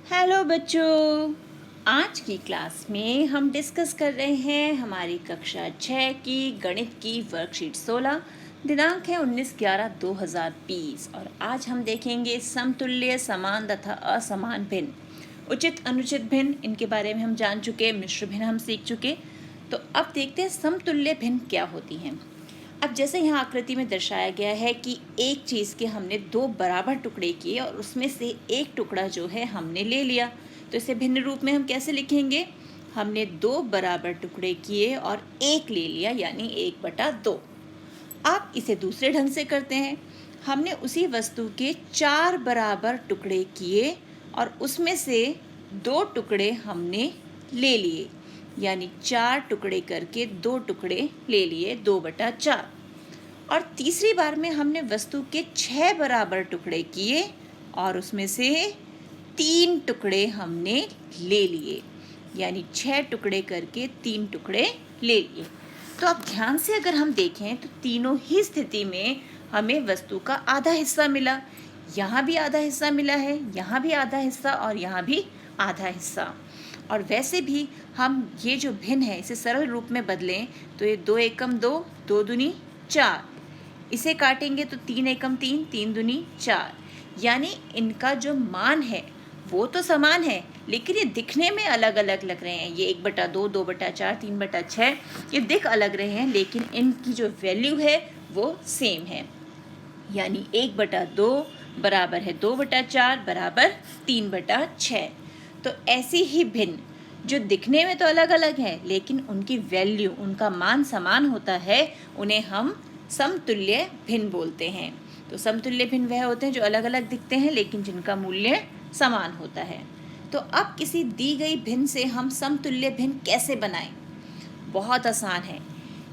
Hello बच्चों, आज की क्लास में हम डिस्कस कर रहे हैं हमारी कक्षा 6 की गणित की वर्कशीट 16। दिनांक है 19/11/2020 और आज हम देखेंगे समतुल्य, समान तथा असमान भिन्न, उचित अनुचित भिन्न, इनके बारे में हम जान चुके, मिश्र भिन्न हम सीख चुके। तो अब देखते हैं समतुल्य भिन्न क्या होती हैं। अब जैसे यहाँ आकृति में दर्शाया गया है कि एक चीज़ के हमने दो बराबर टुकड़े किए और उसमें से एक टुकड़ा जो है हमने ले लिया, तो इसे भिन्न रूप में हम कैसे लिखेंगे? हमने दो बराबर टुकड़े किए और एक ले लिया, यानी 1/2। आप इसे दूसरे ढंग से करते हैं। हमने उसी वस्तु के 4 बराबर टुकड़े किए और उसमें से 2 टुकड़े हमने ले लिए, यानी 4 टुकड़े करके 2 टुकड़े ले लिए, 2/4। और तीसरी बार में हमने वस्तु के 6 बराबर टुकड़े किए और उसमें से 3 टुकड़े हमने ले लिए, यानी 6 टुकड़े करके 3 टुकड़े ले लिए। तो अब ध्यान से अगर हम देखें तो तीनों ही स्थिति में हमें वस्तु का आधा हिस्सा मिला। यहाँ भी आधा हिस्सा मिला है, यहाँ भी आधा हिस्सा और यहाँ भी आधा हिस्सा। और वैसे भी हम ये जो भिन्न है इसे सरल रूप में बदलें तो ये 2 एकम 2, 2 दूनी 4। इसे काटेंगे तो 3 एकम 3, 3 दूनी 4। यानी इनका जो मान है वो तो समान है, लेकिन ये दिखने में अलग अलग लग रहे हैं। ये 1/2, 2/4, 3/6 ये दिख अलग रहे हैं, लेकिन इनकी जो वैल्यू है वो सेम है। यानी 1/2 बराबर है 2/4 बराबर 3/6। तो ऐसी ही भिन्न जो दिखने में तो अलग अलग हैं, लेकिन उनकी वैल्यू, उनका मान समान होता है, उन्हें हम समतुल्य भिन्न बोलते हैं। तो समतुल्य भिन्न वह होते हैं जो अलग अलग दिखते हैं लेकिन जिनका मूल्य समान होता है। तो अब किसी दी गई भिन्न से हम समतुल्य भिन्न कैसे बनाएं? बहुत आसान है।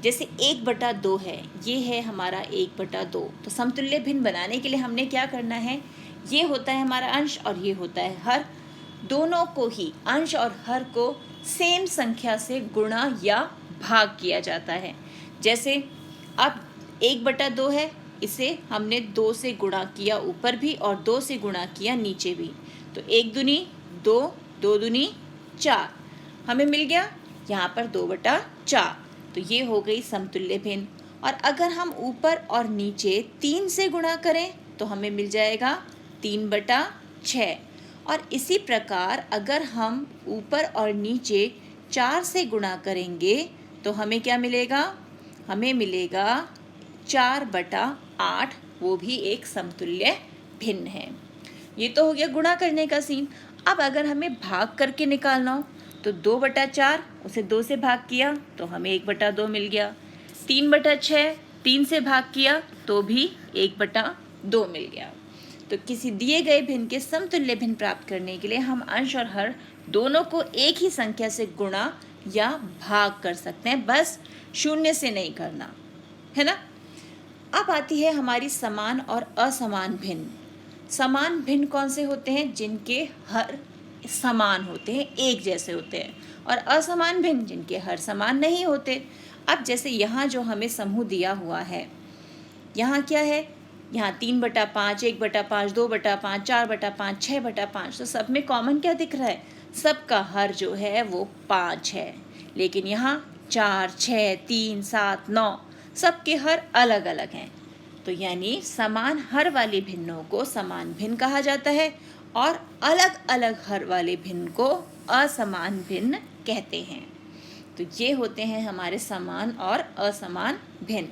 जैसे 1/2 है, ये है हमारा 1/2। तो समतुल्य भिन्न बनाने के लिए हमने क्या करना है? ये होता है हमारा अंश और ये होता है हर। दोनों को ही, अंश और हर को, सेम संख्या से गुणा या भाग किया जाता है। जैसे अब 1/2 है, इसे हमने 2 से गुणा किया ऊपर भी और 2 से गुणा किया नीचे भी। तो 1 दूनी 2, 2 दूनी 4 हमें मिल गया, यहाँ पर 2/4। तो ये हो गई समतुल्य भिन्न। और अगर हम ऊपर और नीचे 3 से गुणा करें तो हमें मिल जाएगा 3/6। और इसी प्रकार अगर हम ऊपर और नीचे 4 से गुणा करेंगे तो हमें क्या मिलेगा? हमें मिलेगा 4/8, वो भी एक समतुल्य भिन्न है। ये तो हो गया गुणा करने का सीन। अब अगर हमें भाग करके निकालना हो तो 2/4, उसे 2 से भाग किया तो हमें 1/2 मिल गया। 3/6, 3 से भाग किया तो भी 1/2 मिल गया। तो किसी दिए गए भिन्न के समतुल्य भिन्न प्राप्त करने के लिए हम अंश और हर दोनों को एक ही संख्या से गुणा या भाग कर सकते हैं, बस शून्य से नहीं करना है ना। अब आती है हमारी समान और असमान भिन्न। समान भिन्न कौन से होते हैं? जिनके हर समान होते हैं, एक जैसे होते हैं। और असमान भिन्न जिनके हर समान नहीं होते। अब जैसे यहाँ जो हमें समूह दिया हुआ है, यहाँ क्या है? यहाँ 3/5, 1/5, 2/5, 4/5, 6/5। तो सब में कॉमन क्या दिख रहा है? सबका हर जो है वो 5 है। लेकिन यहाँ 4, 6, 3, 7, 9 सबके हर अलग अलग हैं। तो यानी समान हर वाले भिन्नों को समान भिन्न कहा जाता है और अलग अलग हर वाले भिन्न को असमान भिन्न कहते हैं। तो ये होते हैं हमारे समान और असमान भिन्न।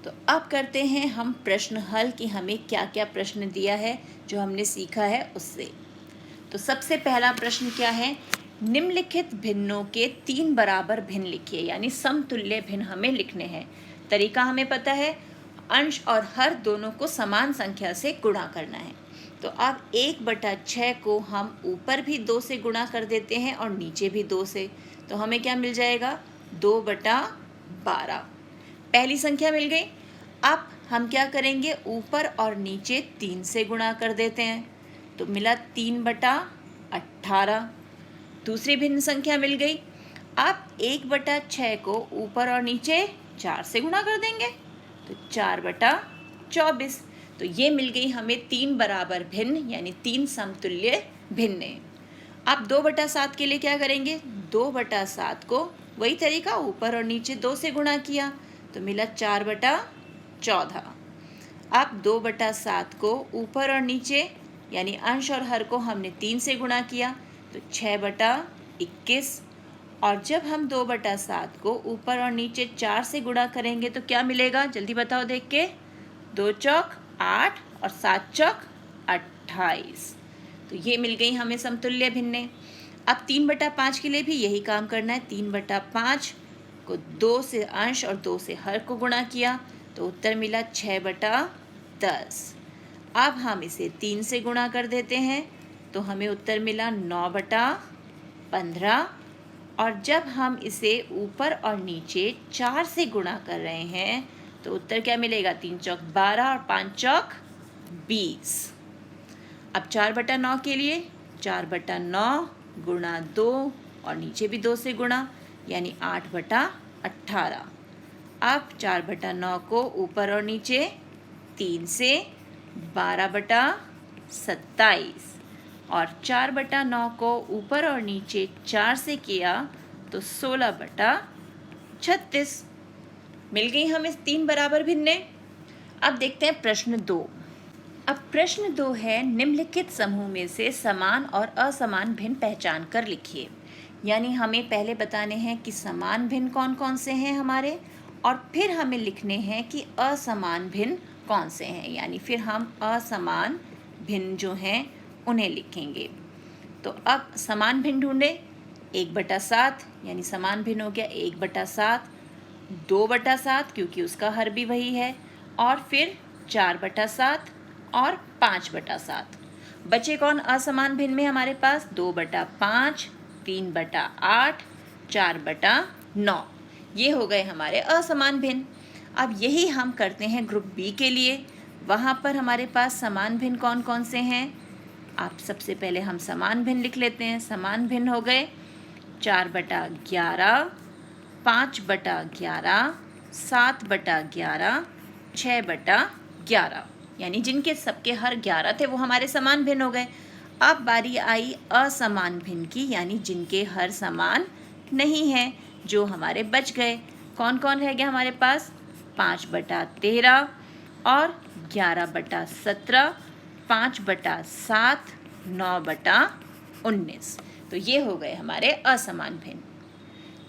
तो अब करते हैं हम प्रश्न हल कि हमें क्या क्या प्रश्न दिया है जो हमने सीखा है उससे। तो सबसे पहला प्रश्न क्या है? निम्नलिखित भिन्नों के 3 बराबर भिन्न लिखिए, यानी समतुल्य भिन्न हमें लिखने हैं। तरीका हमें पता है, अंश और हर दोनों को समान संख्या से गुणा करना है। तो अब 1/6 को हम ऊपर भी 2 से गुणा कर देते हैं और नीचे भी 2 से, तो हमें क्या मिल जाएगा? 2/12। पहली संख्या मिल गई। अब हम क्या करेंगे? ऊपर और नीचे 3 से गुणा कर देते हैं, तो मिला 3/18। दूसरी भिन्न संख्या मिल गई। अब 1/6 को ऊपर और नीचे 4 से गुणा कर देंगे तो 4/24। तो ये मिल गई हमें 3 बराबर भिन्न, यानी 3 समतुल्य भिन्न। आप 2/7 के लिए क्या करेंगे, 2/7 को वही तरीका, ऊपर और नीचे 2 से गुणा किया तो मिला 4/14। अब 2/7 को ऊपर और नीचे यानी अंश और हर को हमने 3 से गुणा किया तो 6/21। और जब हम 2/7 को ऊपर और नीचे 4 से गुणा करेंगे तो क्या मिलेगा, जल्दी बताओ देख के। 2 चौक 8 और 7 चौक 28। तो ये मिल गई हमें समतुल्य भिन्नें। अब 3/5 के लिए भी यही काम करना है। 3/5 को 2 से अंश और 2 से हर को गुणा किया तो उत्तर मिला 6/10। अब हम इसे 3 से गुणा कर देते हैं तो हमें उत्तर मिला 9/15। और जब हम इसे ऊपर और नीचे 4 से गुणा कर रहे हैं तो उत्तर क्या मिलेगा, 3 चौक 12 और 5 चौक 20। अब 4/9 के लिए 4/9 गुणा 2 और नीचे भी 2 से गुणा यानी 8/18। अब 4/9 को ऊपर और नीचे 3 से 12/27 और 4/9 को ऊपर और नीचे 4 से किया तो 16/36। मिल गई हमें 3 बराबर भिन्नें। अब देखते हैं प्रश्न 2। अब प्रश्न 2 है, निम्नलिखित समूह में से समान और असमान भिन्न पहचान कर लिखिए। यानी हमें पहले बताने हैं कि समान भिन्न कौन कौन से हैं हमारे, और फिर हमें लिखने हैं कि असमान भिन्न कौन से हैं, यानी फिर हम असमान भिन्न जो हैं उन्हें लिखेंगे। तो अब समान भिन्न ढूंढे, 1/7 यानी समान भिन्न हो गया 1/7, 2/7 क्योंकि उसका हर भी वही है, और फिर 4/7 और 5/7। बचे कौन असमान भिन्न में हमारे पास, 2/5, 3/8, 4/9। ये हो गए हमारे असमान भिन्न। अब यही हम करते हैं ग्रुप बी के लिए। वहाँ पर हमारे पास समान भिन्न कौन कौन से हैं, आप सबसे पहले हम समान भिन्न लिख लेते हैं। समान भिन्न हो गए 4/11, 5/11, 7/11, 6/11, यानी जिनके सबके हर 11 थे वो हमारे समान भिन्न हो गए। अब बारी आई असमान भिन्न की, यानी जिनके हर समान नहीं है, जो हमारे बच गए। कौन कौन रह गया हमारे पास, 5/13 और 11/17, 5/7, 9/19। तो ये हो गए हमारे असमान भिन्न।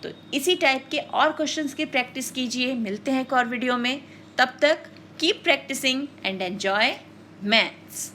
तो इसी टाइप के और क्वेश्चंस की प्रैक्टिस कीजिए। मिलते हैं एक और वीडियो में, तब तक keep practising and enjoy maths.